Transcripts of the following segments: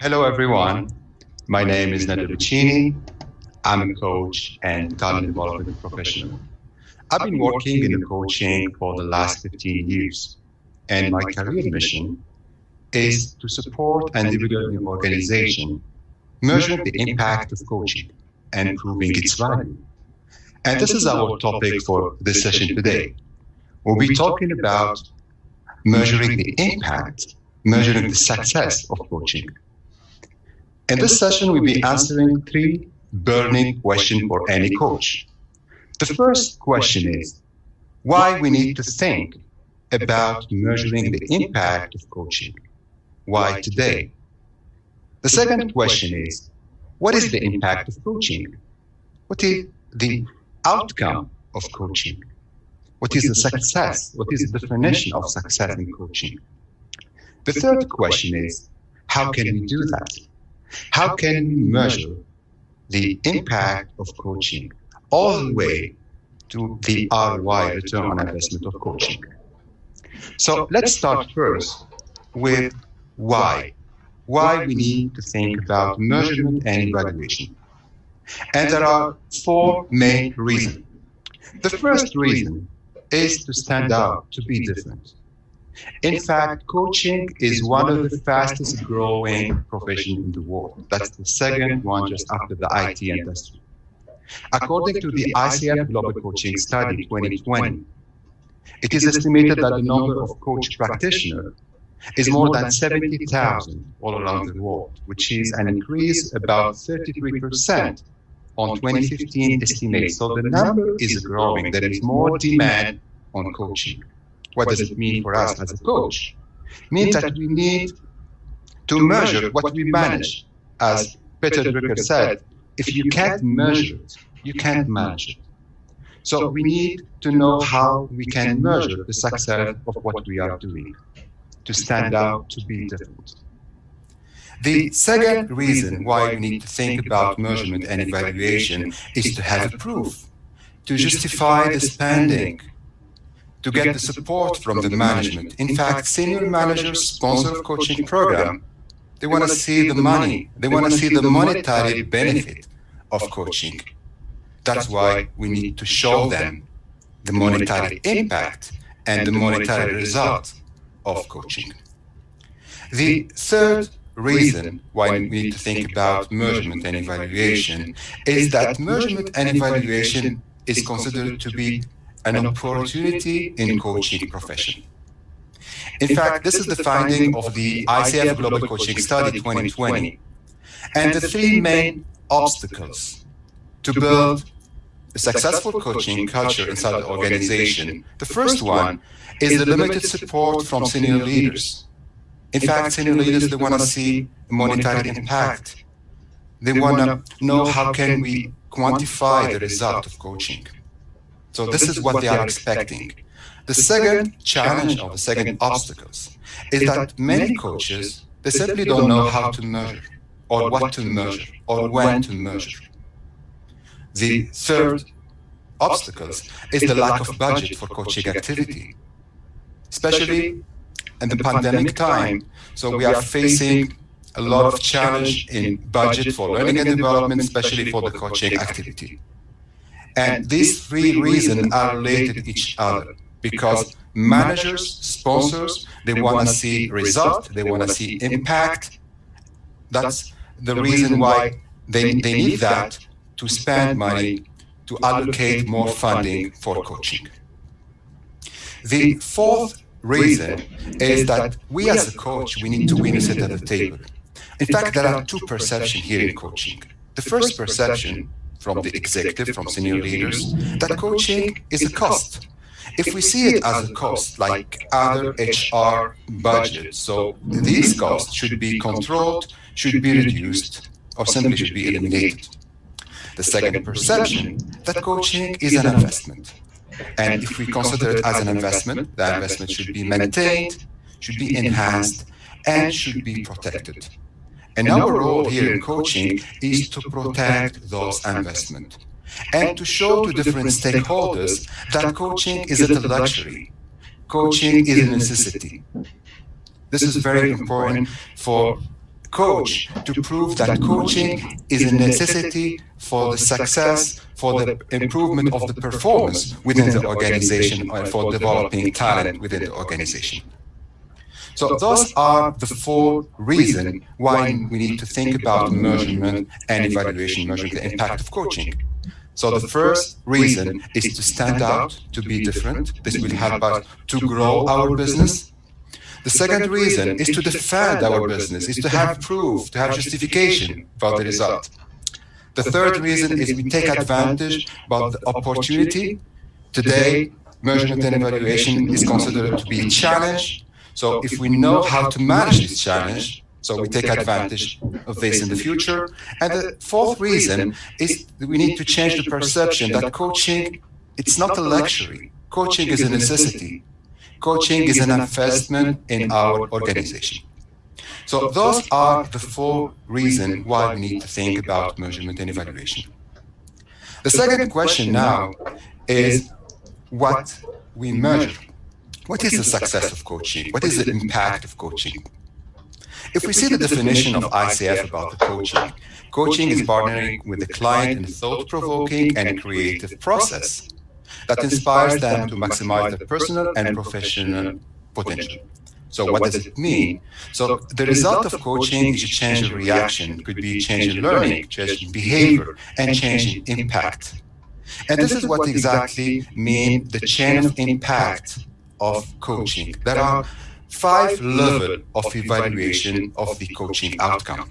Hello, everyone. My name is Nader Vicini. I'm a coach and talent development professional. I've been working in coaching for the last 15 years, and my career mission is to support individuals in organization, measuring the impact of coaching and proving its value. And this is our topic for this session today. We'll be talking about measuring the impact, measuring the success of coaching. In this session, we'll be answering three burning questions for any coach. The first question is why we need to think about measuring the impact of coaching. Why today? The second question is what is the impact of coaching? What is the outcome of coaching? What is the success? What is the definition of success in coaching? The third question is how can we do that? How can we measure the impact of coaching all the way to the ROI, return on investment of coaching? So let's start first with why. Why we need to think about measurement and evaluation. And there are four main reasons. The first reason is to stand out, to be different. In fact, coaching is one of the fastest growing professions in the world. That's the second one just after the IT industry. According to the ICF Global Coaching Study 2020, it is estimated that the number of coach practitioners is more than 70,000 all around the world, which is an increase about 33% on 2015 estimates. So the number is growing. There is more demand on coaching. What does it mean for us as a coach? It means that we need to measure what we manage. As Peter Drucker said, if you can't measure it, you can't manage it. So we need to know how we can measure the success of what we are doing, to stand out, to be different. The second reason why we need to think about measurement and evaluation is to have proof, to justify the spending, to get the support from the management. In fact, senior managers sponsor a coaching program. They want to see the money. They want to see the monetary benefit of coaching. That's why we need to show them the monetary impact and the monetary result of coaching. The third reason why we need to think about measurement and evaluation is that measurement and evaluation is considered to be an opportunity in coaching profession. In fact, this is the finding of the ICF Global Coaching Study 2020. And the three main obstacles to build a successful coaching culture inside the organization. The first one is the limited support from senior leaders. In fact, senior leaders, they want to see monetary impact. They want to know how can we quantify the result of coaching. So this is what they are expecting. The second challenge or the second obstacles is that many coaches, they simply don't know how to measure or what to measure or when to measure. The third obstacles is the lack of budget for coaching activity, especially in the pandemic time. So we are facing a lot of challenge in budget for learning and development, especially for the coaching activity. And these three reasons are related to each other because managers, sponsors, they want to see result, they want to see impact. That's the reason why they need that to spend money, to allocate more funding for coaching. The fourth reason is that we as a coach, we need to win a seat at the table. In fact, there are two perceptions here in coaching. The first perception from the executive, from senior leaders, that coaching is a cost. If we see it as a cost, like other HR budgets, so these costs should be controlled, should be reduced, or simply should be eliminated. The second perception, that coaching is an investment. And if we consider it as an investment, the investment should be maintained, should be enhanced, and should be protected. And our role here in coaching is to protect those investments and to show to different stakeholders that coaching isn't a luxury. Coaching is a necessity. This is very important for coach to prove that coaching is a necessity for the success, for the improvement of the performance within the organization, and for developing talent within the organization. So those are the 4 reasons why we need to think about measurement and evaluation, measuring the impact of coaching. So the first reason is to stand out, to be different. This will help us to grow our business. The second reason is to defend our business, is to have proof, to have justification about the result. The third reason is we take advantage about the opportunity. Today, measurement and evaluation is considered to be a challenge. So if we know how to manage this challenge, so we take advantage of this in the future. And the fourth reason is that we need to change the perception that coaching, it's not a luxury. Coaching is a necessity. Coaching is an investment in our organization. So those are the 4 reasons why we need to think about measurement and evaluation. The second question now is what we measure. What is the success of coaching? What is the impact of coaching? If we see the definition of ICF about the coaching, coaching is partnering with the client in a thought-provoking and creative process that inspires them to maximize their personal and professional potential. So what does it mean? So the result of coaching is a change in reaction. It could be a change in learning, change in behavior, and change in impact. And this is what exactly means the chain of impact of coaching. There are 5 levels of evaluation of the coaching outcome.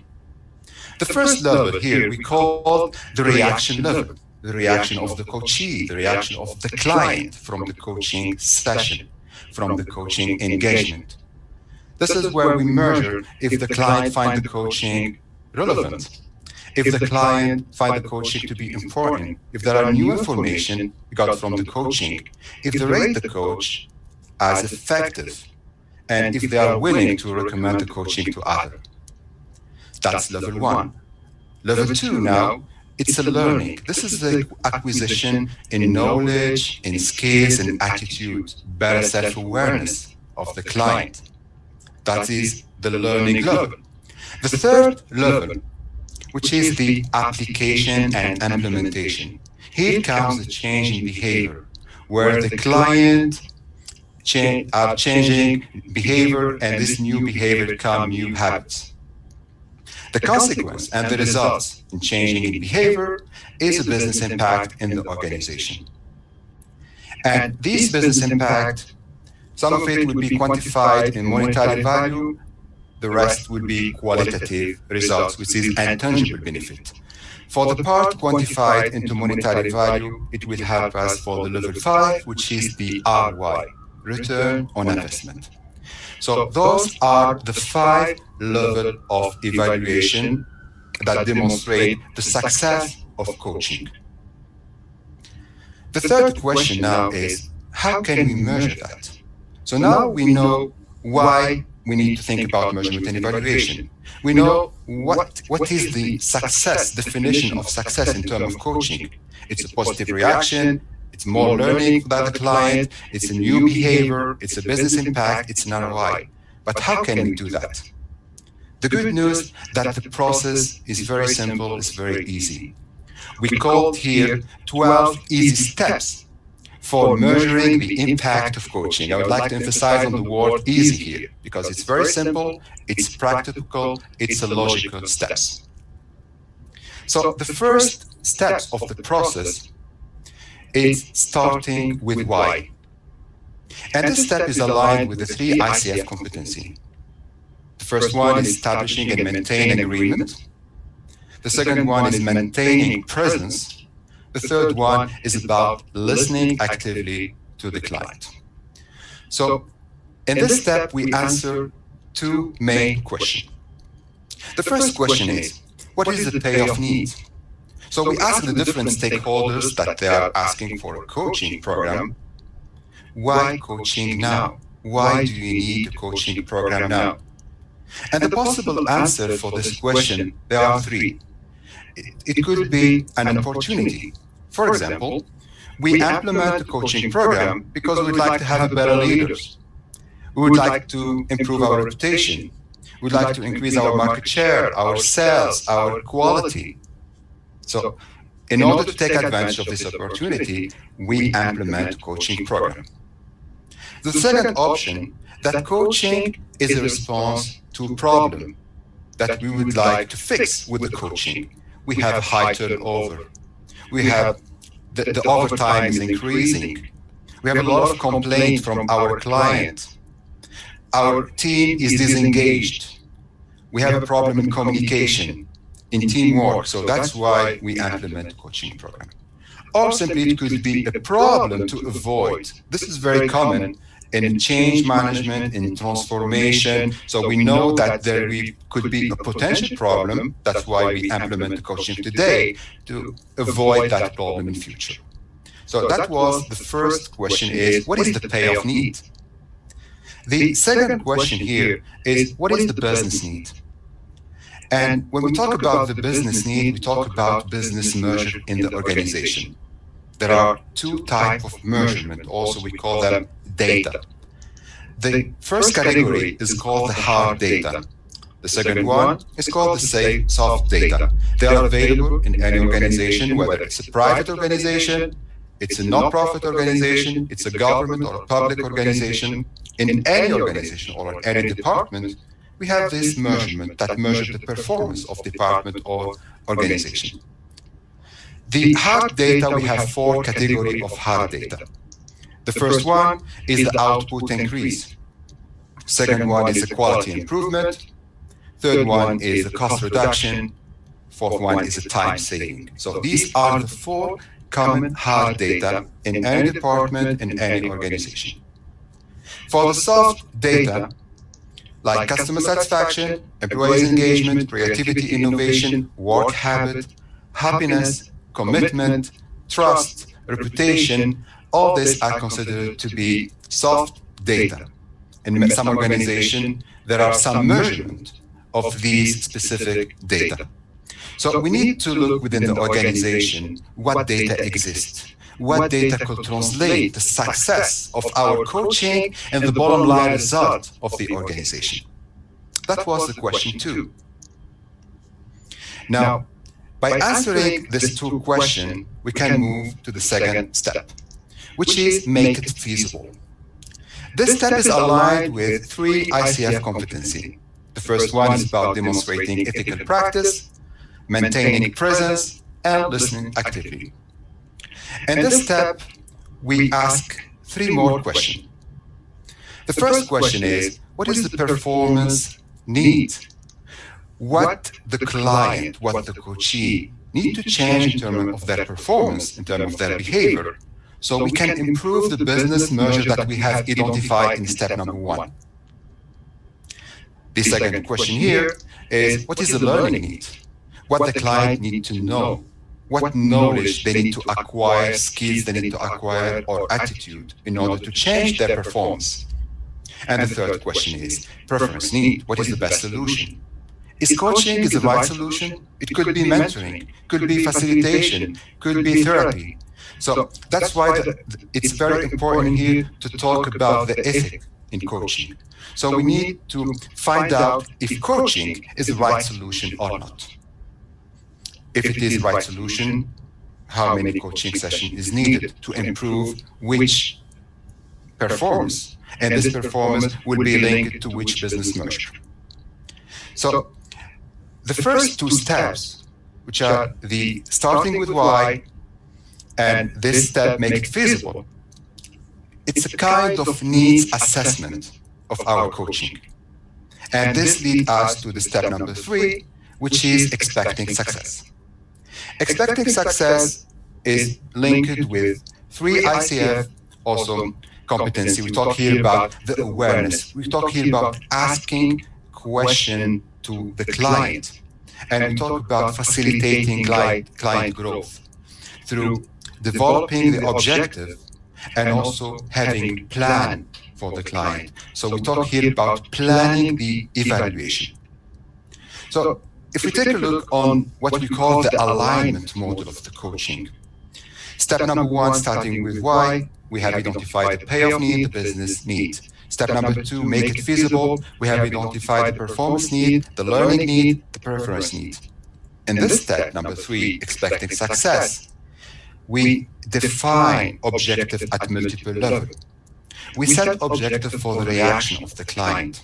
The first level here we call the reaction level, the reaction of the coachee, the reaction of the client from the coaching session, from the coaching engagement. This is where we measure if the client finds the coaching relevant, if the client finds the coaching to be important, if there are new information we got from the coaching, if they rate the coach as effective, and if they are willing to recommend the coaching to others. That's level 1. Level 2 now, it's a learning. This is the acquisition in knowledge, in skills, and attitude, better self-awareness of the client. That is the learning level. The third level, which is the application and implementation. Here comes the change in behavior, where the client are changing behavior, and this new behavior become new habits. The consequence and the results in changing in behavior is a business impact in the organization. And this business impact, some of it will be quantified in monetary value, the rest will be qualitative results, which is intangible benefit. For the part quantified into monetary value, it will help us for the level 5, which is the ROI, return on investment. So those are the 5 levels of evaluation that demonstrate the success of coaching. The third question now is, how can we measure that? So now we know why we need to think about measurement and evaluation. We know what is the success, definition of success in terms of coaching. It's a positive reaction, it's more learning by the client, it's a new behavior, it's a business impact, it's an ROI. But how can we do that? The good news that the process is very simple, it's very easy. We called here 12 easy steps for measuring the impact of coaching. I would like to emphasize on the word easy here, because it's very simple, it's practical, it's a logical steps. So the first steps of the process is starting with why. And this step is aligned with the 3 ICF competency. The first one is establishing and maintaining agreement. The second one is maintaining presence. The third one is about listening actively to the client. So in this step, we answer 2 main questions. The first question is, what is the payoff need? So we ask the different stakeholders that they are asking for a coaching program, why coaching now? Why do you need a coaching program now? And the possible answer for this question, there are 3. It could be an opportunity. For example, we implement a coaching program because we'd like to have better leaders. We would like to improve our reputation. We'd like to increase our market share, our sales, our quality. So in order to take advantage of this opportunity, we implement coaching program. The second option, that coaching is a response to a problem that we would like to fix with the coaching. We have a high turnover. We have the overtime is increasing. We have a lot of complaints from our client. Our team is disengaged. We have a problem in communication, in teamwork. So that's why we implement a coaching program. Or simply it could be a problem to avoid. This is very common in change management, in transformation. So we know that there could be a potential problem. That's why we implement coaching today, to avoid that problem in future. So that was the first question, is what is the payoff need? The second question here is, what is the business need? And when we talk about the business need, we talk about business measure in the organization. There are two types of measurement. Also, we call them data. The first category is called the hard data. The second one is called the soft data. They are available in any organization, whether it's a private organization, it's a non-profit organization, it's a government or a public organization. In any organization or in any department, we have this measurement that measures the performance of department or organization. The hard data, we have four categories of hard data. The first one is the output increase. Second one is the quality improvement. Third one is the cost reduction. Fourth one is the time saving. So these are the four common hard data in any department, in any organization. For the soft data, like customer satisfaction, employees engagement, creativity, innovation, work habit, happiness, commitment, trust, reputation, all these are considered to be soft data. In some organizations, there are some measurement of these specific data. So we need to look within the organization what data exists, what data could translate the success of our coaching and the bottom line result of the organization. That was the question 2. Now, by answering these 2 questions, we can move to the second step, which is make it feasible. This step is aligned with 3 ICF competency. The first one is about demonstrating ethical practice, maintaining presence, and listening actively. In this step, we ask 3 more questions. The first question is, what is the performance need? What the client, what the coachee need to change in terms of their performance, in terms of their behavior, so we can improve the business measure that we have identified in step number 1. The second question here is, what is the learning need? What the client need to know? What knowledge they need to acquire, skills they need to acquire, or attitude in order to change their performance? And the third question is, preference need. What is the best solution? Is coaching the right solution? It could be mentoring, could be facilitation, could be therapy. So that's why it's very important here to talk about the ethic in coaching. So we need to find out if coaching is the right solution or not. If it is the right solution, how many coaching sessions is needed to improve which performance, and this performance will be linked to which business measure. So the first 2 steps, which are the starting with why and this step make it feasible, it's a kind of needs assessment of our coaching. And this leads us to the step number 3, which is expecting success. Expecting success is linked with 3 ICF also competency. We talk here about the awareness. We talk here about asking question to the client. And we talk about facilitating client growth through developing the objective and also having plan for the client. So we talk here about planning the evaluation. So if we take a look on what we call the alignment model of the coaching, step number 1, starting with why, we have identified the payoff need, the business need. Step Step number 2, make it feasible. We have identified the performance need, the learning need, the preference need. In this step, number 3, expecting success, we define objective at multiple levels. We set objective for the reaction of the client.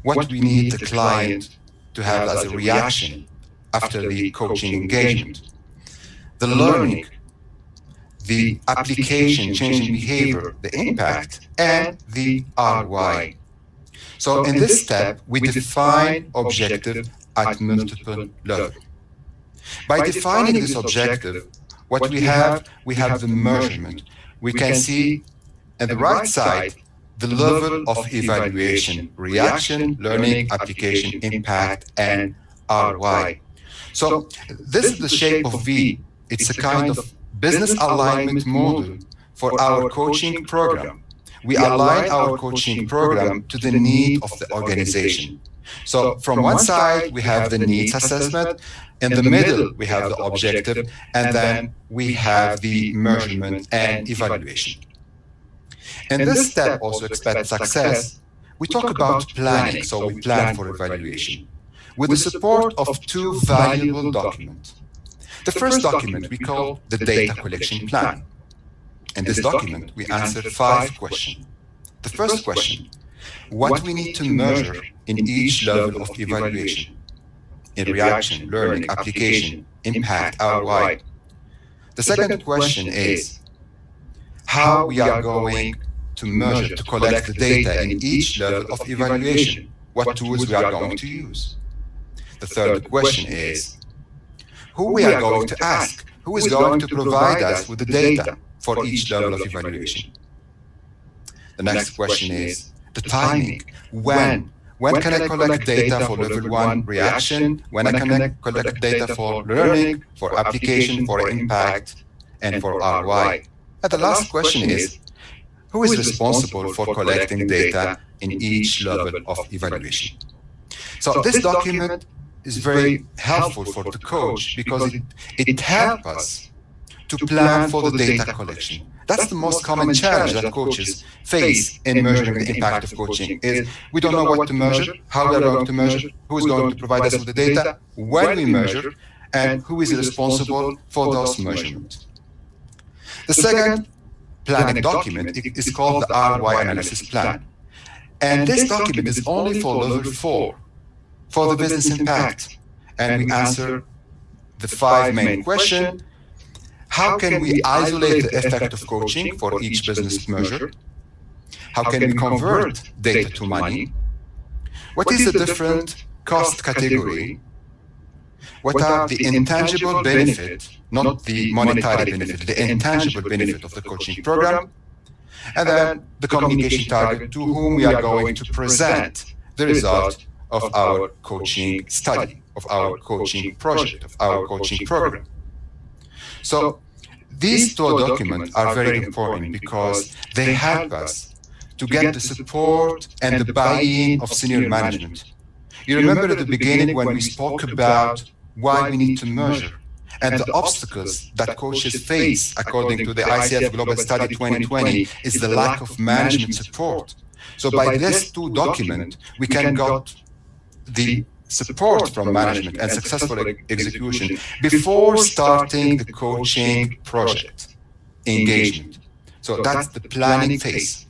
What we need the client to have as a reaction after the coaching engagement. The learning, the application, changing behavior, the impact, and the ROI. So in this step, we define objective at multiple levels. By defining this objective, what we have the measurement. We can see on the right side the level of evaluation, reaction, learning, application, impact, and ROI. So this is the shape of V. It's a kind of business alignment model for our coaching program. We align our coaching program to the need of the organization. So from one side, we have the needs assessment. In the middle, we have the objective, and then we have the measurement and evaluation. In this step, also expect success, we talk about planning. So we plan for evaluation with the support of 2 valuable documents. The first document we call the data collection plan. In this document, we answer 5 questions. The first question, what we need to measure in each level of evaluation, in reaction, learning, application, impact, ROI. The second question is, how we are going to measure, to collect the data in each level of evaluation, what tools we are going to use. The third question is, who we are going to ask, who is going to provide us with the data for each level of evaluation. The next question is the timing. When can I collect data for level 1 reaction? When I can collect data for learning, for application, for impact, and for ROI? And the last question is, who is responsible for collecting data in each level of evaluation? So this document is very helpful for the coach because it helps us to plan for the data collection. That's the most common challenge that coaches face in measuring the impact of coaching is we don't know what to measure, how we are going to measure, who is going to provide us with the data, when we measure, and who is responsible for those measurements. The second planning document is called the ROI analysis plan. And this document is only for level 4, for the business impact. And we answer the 5 main questions. How can we isolate the effect of coaching for each business measure? How can we convert data to money? What is the different cost category? What are the intangible benefit, not the monetary benefit, the intangible benefit of the coaching program? And then the communication target to whom we are going to present the result of our coaching study, of our coaching project, of our coaching program. So these 2 documents are very important because they help us to get the support and the buy-in of senior management. You remember at the beginning when we spoke about why we need to measure and the obstacles that coaches face according to the ICF Global Study 2020 is the lack of management support. So by these 2 documents, we can get the support from management and successful execution before starting the coaching project engagement. So that's the planning phase.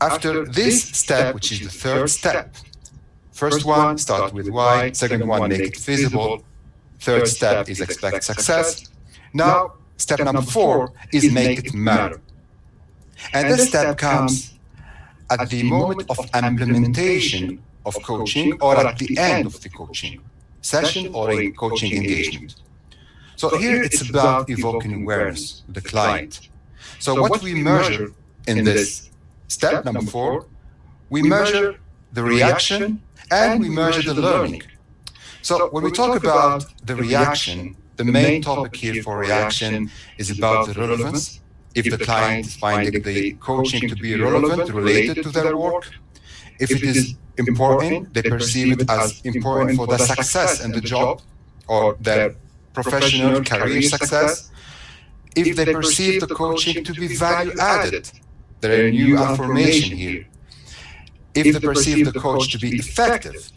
After this step, which is the 3rd step, first one, start with why, second one, make it feasible, 3rd step is expect success. Now, step number 4 is make it matter. And this step comes at the moment of implementation of coaching or at the end of the coaching session or a coaching engagement. So here it's about evoking awareness of the client. So what we measure in this step number 4, we measure the reaction and we measure the learning. So when we talk about the reaction, the main topic here for reaction is about the relevance. If the client is finding the coaching to be relevant, related to their work, if it is important, they perceive it as important for their success in the job or their professional career success. If they perceive the coaching to be value added, There are new information here. If they perceive the coach to be effective,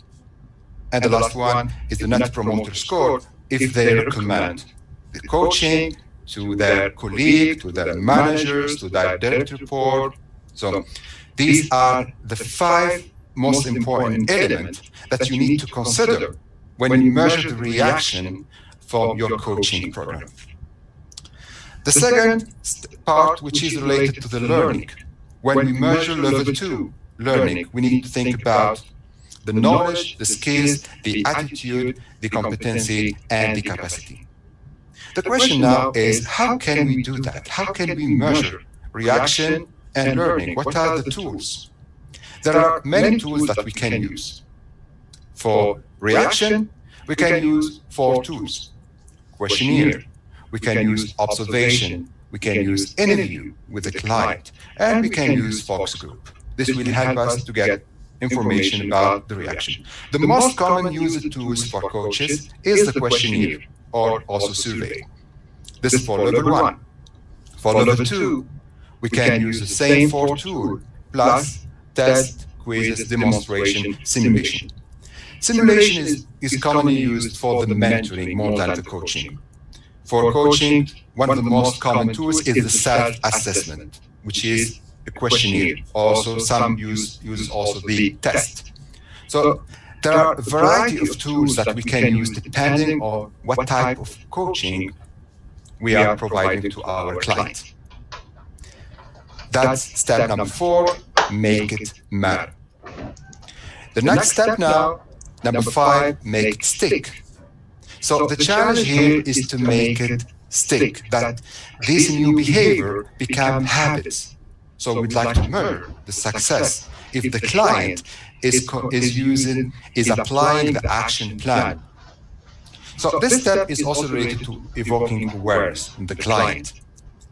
and the last one is the Net Promoter Score, if they recommend the coaching to their colleague, to their managers, to their direct report. So these are the 5 most important elements that you need to consider when you measure the reaction from your coaching program. The second part, which is related to the learning. When we measure level 2 learning, we need to think about the knowledge, the skills, the attitude, the competency, and the capacity. The question now is, how can we do that? How can we measure reaction and learning? What are the tools? There are many tools that we can use. For reaction, we can use 4 tools. Questionnaire, we can use observation, we can use interview with the client, and we can use focus group. This will help us to get information about the reaction. The most common used tools for coaches is the questionnaire, or also survey. This is for level 1. For level 2, we can use the same 4 tools, plus test, quizzes, demonstration, simulation. Simulation is commonly used for the mentoring more than the coaching. For coaching, one of the most common tools is the self-assessment, which is a questionnaire. Also, some uses also the test. So there are a variety of tools that we can use depending on what type of coaching we are providing to our client. That's step number 4, make it matter. The next step now, number 5, make it stick. So the challenge here is to make it stick, that this new behavior become habits. So we'd like to measure the success if the client is applying the action plan. So this step is also related to evoking awareness in the client.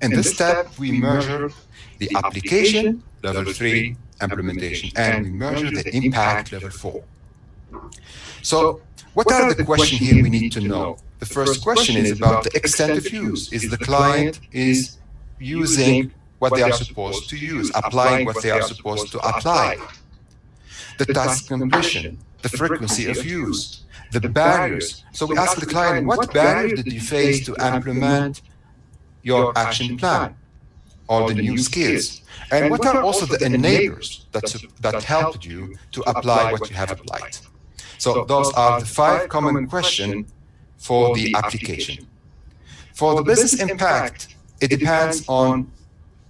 In this step, we measure the application, level 3, implementation, and we measure the impact, level 4. So what are the questions here we need to know? The first question is about the extent of use. Is the client using what they are supposed to use, applying what they are supposed to apply? The task completion, the frequency of use, the barriers. So we ask the client, what barriers did you face to implement your action plan or the new skills? And what are also the enablers that helped you to apply what you have applied? So those are the 5 common questions for the application. For the business impact, it depends on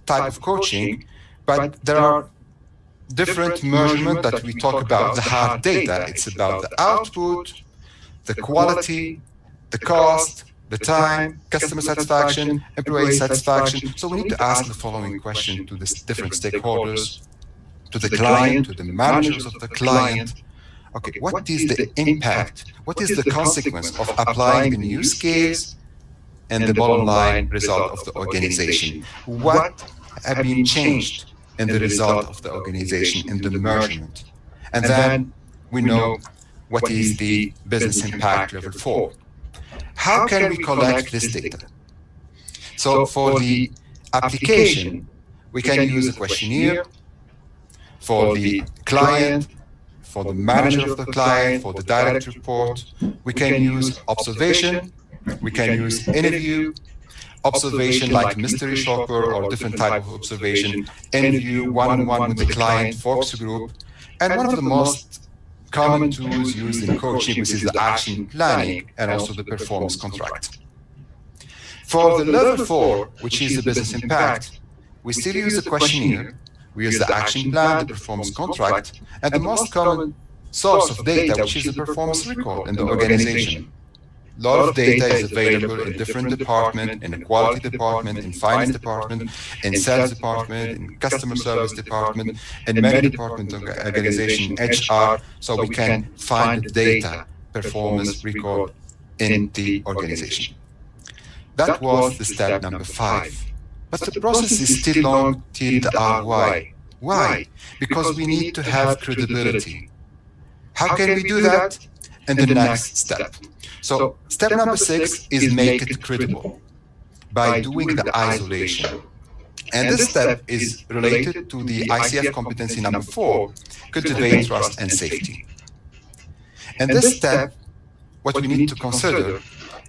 type of coaching, but there are different measurements that we talk about. The hard data, it's about the output, the quality, the cost, the time, customer satisfaction, employee satisfaction. So we need to ask the following question to the different stakeholders, to the client, to the managers of the client. Okay, what is the impact? What is the consequence of applying the new skills and the bottom line result of the organization? What have been changed in the result of the organization, in the measurement? And then we know what is the business impact level 4. How can we collect this data? So for the application, we can use a questionnaire. For the client, for the manager of the client, for the direct report, we can use observation, we can use interview, observation like mystery shopper or different type of observation, interview, one-on-one with the client, focus group, and one of the most common tools used in coaching, which is the action planning and also the performance contract. For the level 4, which is the business impact, we still use the questionnaire, we use the action plan, the performance contract, and the most common source of data, which is the performance record in the organization. A lot of data is available in different departments, in the quality department, in finance department, in sales department, in customer service department, in many departments of the organization, HR, so we can find the data performance record in the organization. That was the step number 5. But the process is still long till the ROI. Why? Because we need to have credibility. How can we do that? In the next step. So step number 6 is make it credible by doing the isolation. And this step is related to the ICF competency number 4, cultivate trust and safety. And this step, what we need to consider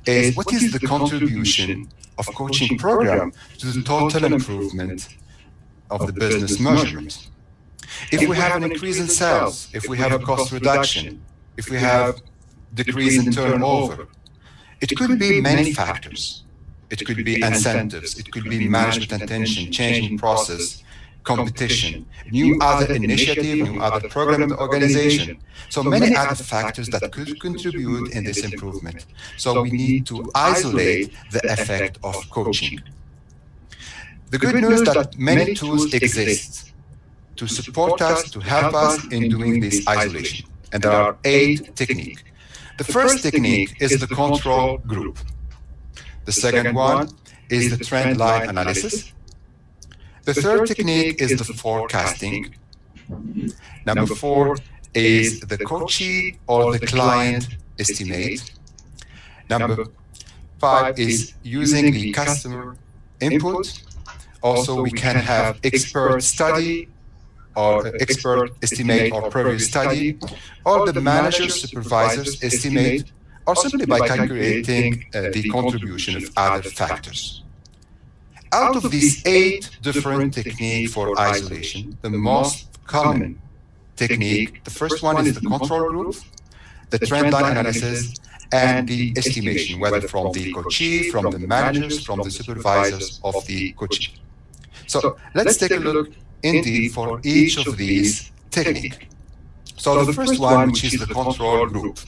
is what is the contribution of coaching program to the total improvement of the business measurement. If we have an increase in sales, if we have a cost reduction, if we have decrease in turnover, it could be many factors. It could be incentives, it could be management attention, changing process, competition, new other initiative, new other program organization. So many other factors that could contribute in this improvement. So we need to isolate the effect of coaching. The good news that many tools exist to support us, to help us in doing this isolation. And there are 8 techniques. The first technique is the control group. The second one is the trend line analysis. The third technique is the forecasting. Number 4 is the coachee or the client estimate. Number 5 is using the customer input. Also, we can have expert study or expert estimate or previous study, or the manager supervisor's estimate, or simply by calculating the contribution of other factors. Out of these 8 different techniques for isolation, the most common technique, the first one is the control group, the trend line analysis, and the estimation, whether from the coachee, from the managers, from the supervisors of the coachee. So let's take a look indeed for each of these techniques. So the first one, which is the control group.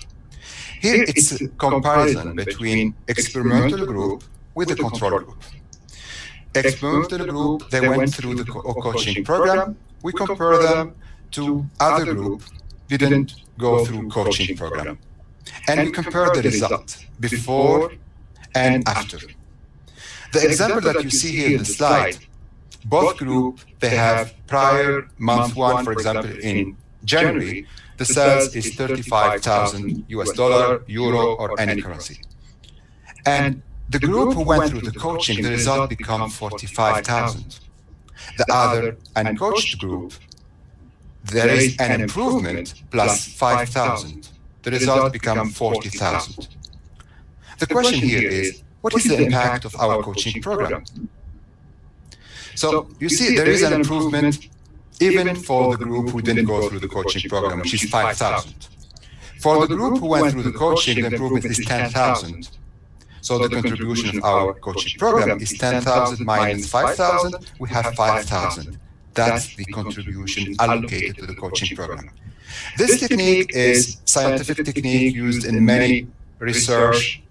Here it's a comparison between experimental group with the control group. Experimental group, they went through the coaching program. We compare them to other group didn't go through coaching program. And we compare the result before and after. The example that you see here in the slide, both groups, they have prior month 1, for example, in January, the sales is 35,000 US dollar, euro, or any currency. And the group who went through the coaching, the result become 45,000. The other uncoached group, there is an improvement plus 5,000. The result become 40,000. The question here is, what is the impact of our coaching program? So you see, there is an improvement even for the group who didn't go through the coaching program, which is 5,000. For the group who went through the coaching, the improvement is 10,000. So the contribution of our coaching program is 10,000 minus 5,000, we have 5,000. That's the contribution allocated to the coaching program. This technique is scientific technique used in many research.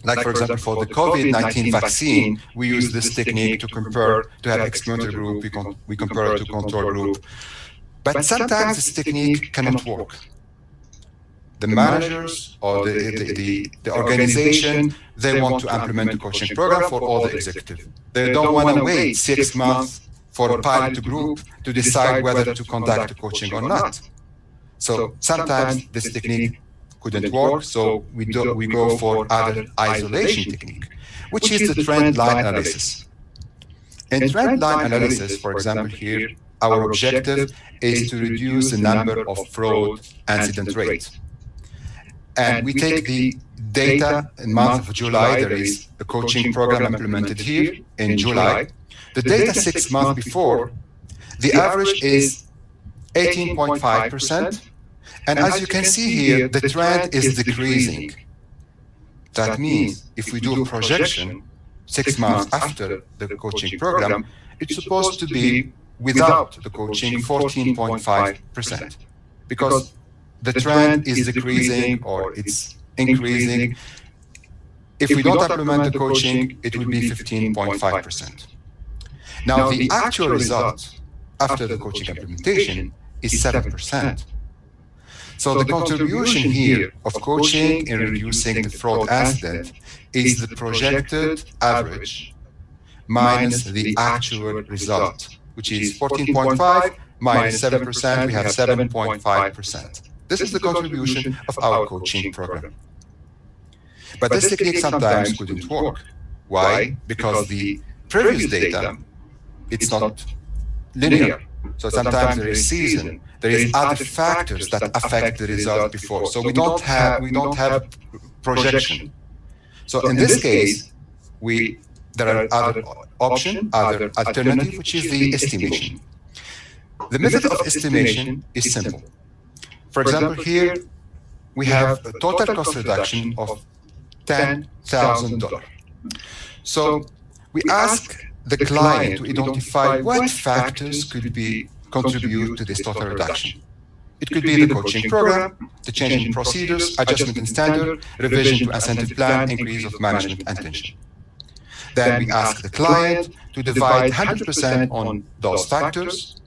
Like, for example, for the COVID-19 vaccine, we use this technique to compare, to have experimental group, we compare it to control group. But sometimes this technique cannot work. The managers or the organization, they want to implement the coaching program for all the executives. They don't want to wait 6 months for a pilot group to decide whether to conduct the coaching or not. So sometimes this technique couldn't work, so we go for other isolation technique, which is the trend line analysis. In trend line analysis, for example here, our objective is to reduce the number of fraud incident rates. And we take the data in month of July, there is a coaching program implemented here in July. The data 6 months before, the average is 18.5%. And as you can see here, the trend is decreasing. That means if we do a projection 6 months after the coaching program, it's supposed to be without the coaching 14.5%. Because the trend is decreasing or it's increasing. If we don't implement the coaching, it will be 15.5%. Now, the actual result after the coaching implementation is 7%. So the contribution here of coaching in reducing the fraud incident is the projected average minus the actual result, which is 14.5 minus 7%, we have 7.5%. This is the contribution of our coaching program. But this technique sometimes couldn't work. Why? Because the previous data it's not linear. So sometimes there is season, there is other factors that affect the result before. So we don't have projection. So in this case, there are other alternative, which is the estimation. The method of estimation is simple. For example, here we have a total cost reduction of $10,000. So we ask the client to identify what factors could contribute to this total reduction. It could be the coaching program, the change in procedures, adjustment in standard, revision to incentive plan, increase of management attention. Then we ask the client to divide 100% on those factors,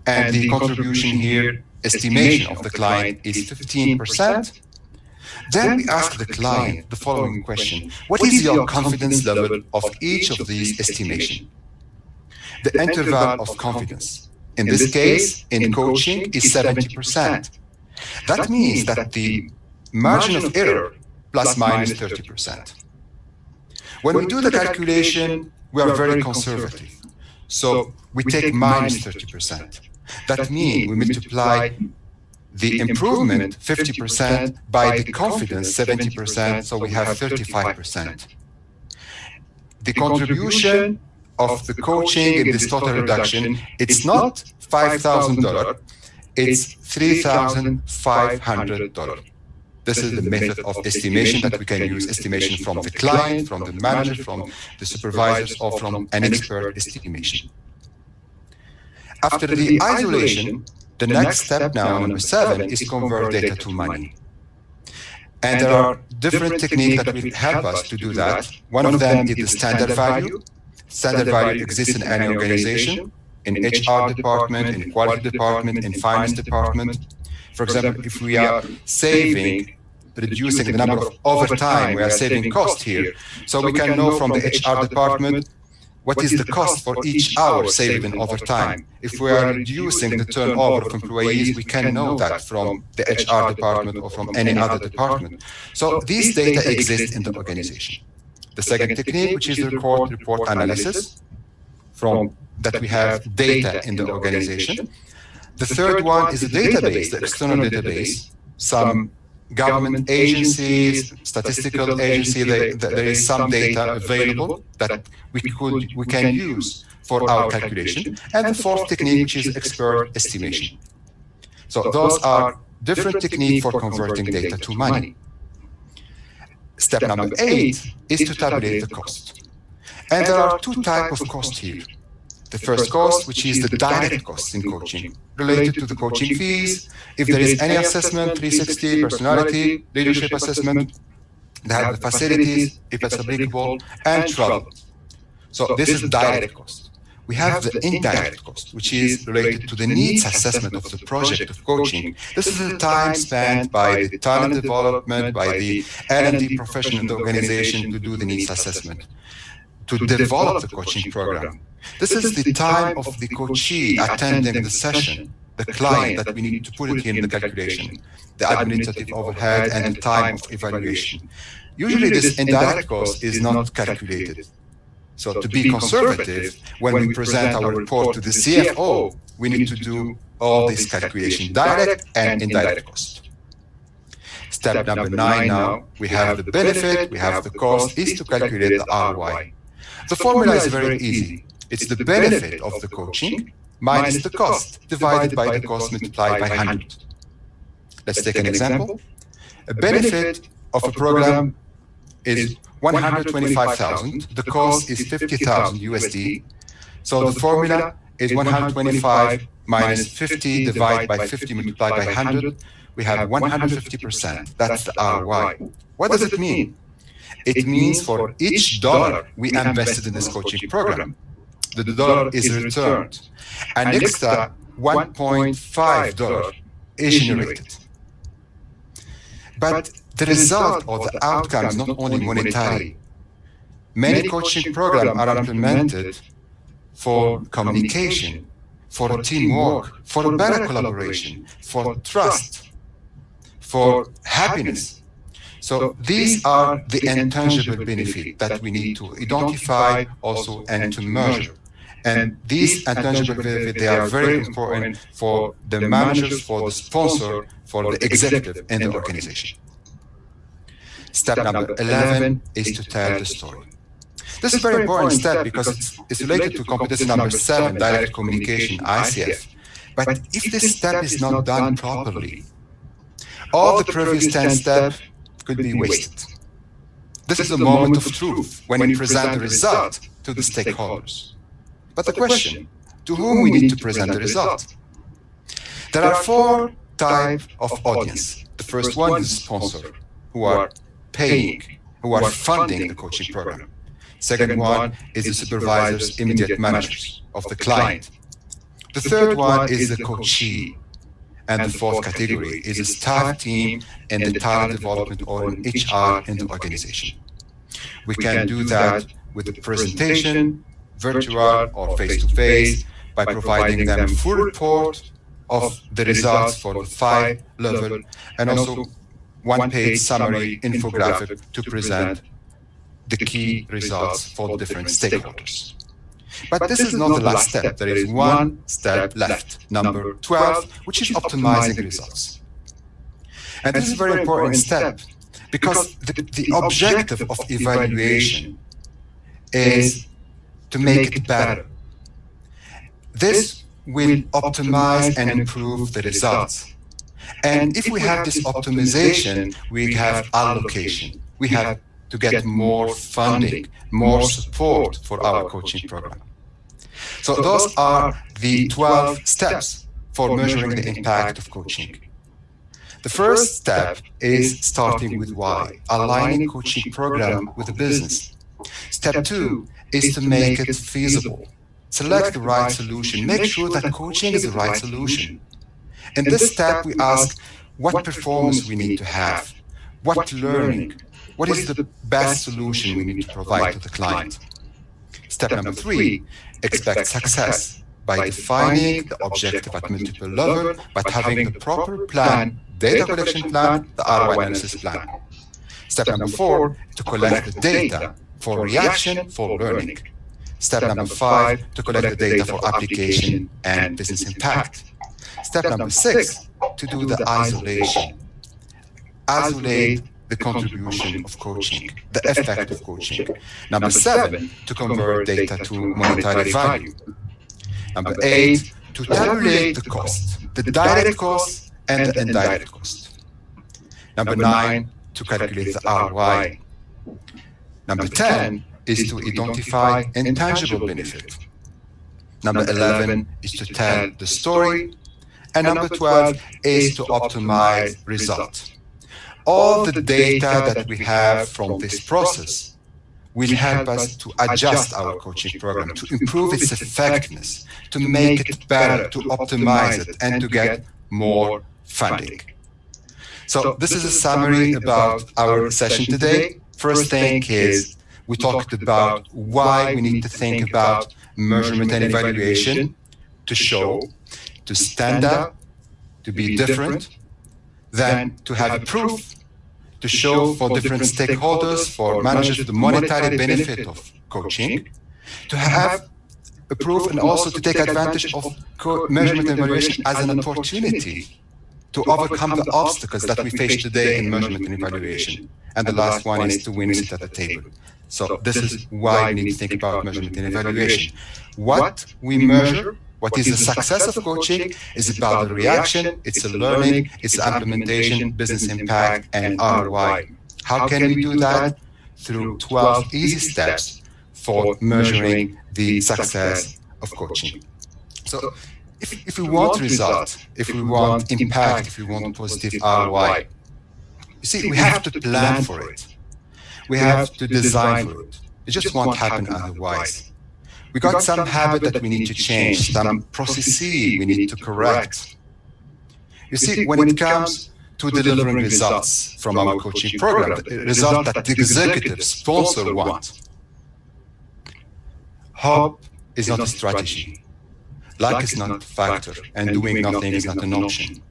and the contribution here, estimation of the client, is 15%. Then we ask the client the following question: what is your confidence level of each of these estimations? The interval of confidence, in this case, in coaching, is 70%. That means that the margin of error plus minus 30%. When we do the calculation, we are very conservative. So we take minus 30%. That means we multiply the improvement 50% by the confidence 70%, so we have 35%. The contribution of the coaching in this total reduction, it's not $5,000, it's $3,500. This is the method of estimation that we can use: estimation from the client, from the manager, from the supervisors, or from an expert estimation. After the isolation, the next step now, number 7, is convert data to money. And there are different techniques that will help us to do that. One of them is the standard value. Standard value exists in any organization, in HR department, in quality department, in finance department. For example, if we are reducing the number of overtime, we are saving cost here. So we can know from the HR department what is the cost for each hour saved in overtime. If we are reducing the turnover of employees, we can know that from the HR department or from any other department. So these data exist in the organization. The second technique, which is the report analysis, from that we have data in the organization. The third one is a database, the external database. Some government agencies, statistical agencies, there is some data available that we can use for our calculation. And the fourth technique, which is expert estimation. So those are different techniques for converting data to money. Step number 8 is to tabulate the cost. And there are 2 types of cost here. The first cost, which is the direct cost in coaching, related to the coaching fees, if there is any assessment, 360, personality, leadership assessment, the facilities, if it's applicable, and travel. So this is direct cost. We have the indirect cost, which is related to the needs assessment of the project of coaching. This is the time spent by the talent development, by the L&D professional in the organization to do the needs assessment, to develop the coaching program. This is the time of the coachee attending the session, the client, that we need to put it here in the calculation, the administrative overhead and the time of evaluation. Usually this indirect cost is not calculated. So to be conservative, when we present our report to the CFO, we need to do all this calculation, direct and indirect cost. Step number 9 now, we have the benefit, we have the cost, is to calculate the ROI. The formula is very easy. It's the benefit of the coaching minus the cost divided by the cost multiplied by 100. Let's take an example. A benefit of a program is 125,000. The cost is 50,000 USD. So the formula is 125 minus 50 divided by 50 multiplied by 100. We have 150%. That's the ROI. What does it mean? It means for each dollar we invested in this coaching program, the dollar is returned. An extra $1.5 is generated. But the result or the outcome is not only monetary. Many coaching programs are implemented for communication, for teamwork, for better collaboration, for trust, for happiness. So these are the intangible benefits that we need to identify also and to measure And these intangible benefits, they are very important for the managers, for the sponsor, for the executive in the organization. Step number 11 is to tell the story. This is a very important step because it's related to competency number 7, direct communication, ICF. But if this step is not done properly, all the previous 10 steps could be wasted. This is a moment of truth when we present the result to the stakeholders. But the question, to whom we need to present the result? There are 4 types of audience. The first one is sponsor, who are paying, who are funding the coaching program. Second one is the supervisors, immediate managers of the client. The third one is the coachee. And the fourth category is a staff team and the talent development or an HR in the organization. We can do that with a presentation, virtual or face-to-face, by providing them a full report of the results for the 5 level and also one-page summary infographic to present the key results for the different stakeholders. But this is not the last step. There is one step left, number 12, which is optimizing results. And this is a very important step because the objective of evaluation is to make it better. This will optimize and improve the results. And if we have this optimization, we have allocation. We have to get more funding, more support for our coaching program. So those are the 12 steps for measuring the impact of coaching. The first step is starting with why, aligning coaching program with the business. Step 2 is to make it feasible. Select the right solution. Make sure that coaching is the right solution. In this step, we ask what performance we need to have, what learning, what is the best solution we need to provide to the client. Step number 3, expect success by defining the objective at multiple levels, but having the proper plan, data collection plan, the ROI analysis plan. Step number 4, to collect the data for reaction, for learning. Step number 5, to collect the data for application and business impact. Step number 6, to do the isolation. Isolate the contribution of coaching, the effect of coaching. Number 7, to convert data to monetary value. Number 8, to tabulate the cost, the direct cost and the indirect cost. Number 9, to calculate the ROI. Number 10 is to identify intangible benefit. Number 11 is to tell the story. And number 12 is to optimize results. All the data that we have from this process will help us to adjust our coaching program, to improve its effectiveness, to make it better, to optimize it, and to get more funding. So this is a summary about our session today. First thing is we talked about why we need to think about measurement and evaluation to show, to stand out, to be different, then to have a proof, to show for different stakeholders, for managers, the monetary benefit of coaching, to have a proof and also to take advantage of measurement and evaluation as an opportunity to overcome the obstacles that we face today in measurement and evaluation. And the last one is to win a seat at the table. So this is why we need to think about measurement and evaluation. What we measure, what is the success of coaching, is about the reaction, it's the learning, it's the implementation, business impact, and ROI. How can we do that? Through 12 easy steps for measuring the success of coaching. So if we want results, if we want impact, if we want positive ROI, you see, we have to plan for it. We have to design for it. It just won't happen otherwise. We got some habit that we need to change, some processes we need to correct. You see, when it comes to delivering results from our coaching program, the result that the executive sponsor wants, hope is not a strategy. Luck is not a factor, and doing nothing is not an option.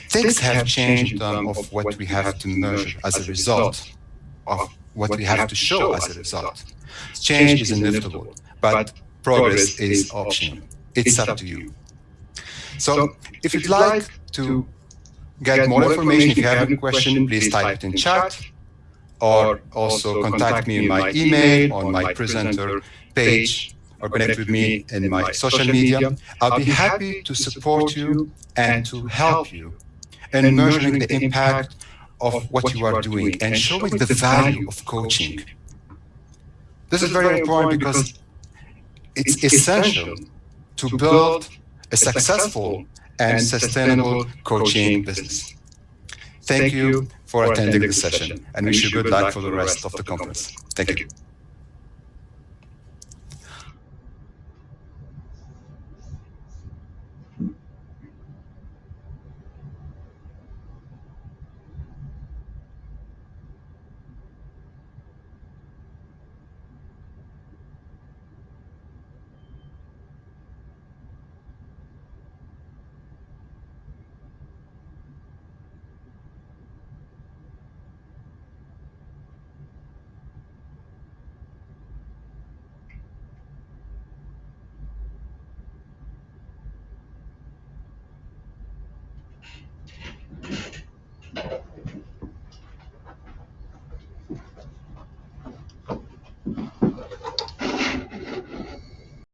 Things have changed in terms of what we have to measure as a result, of what we have to show as a result. Change is inevitable, but progress is optional. It's up to you. So if you'd like to get more information, if you have any question, please type it in chat, or also contact me in my email, on my presenter page, or connect with me in my social media. I'll be happy to support you and to help you in measuring the impact of what you are doing and showing the value of coaching. This is very important because it's essential to build a successful and sustainable coaching business. Thank you for attending this session, and wish you good luck for the rest of the conference. Thank you.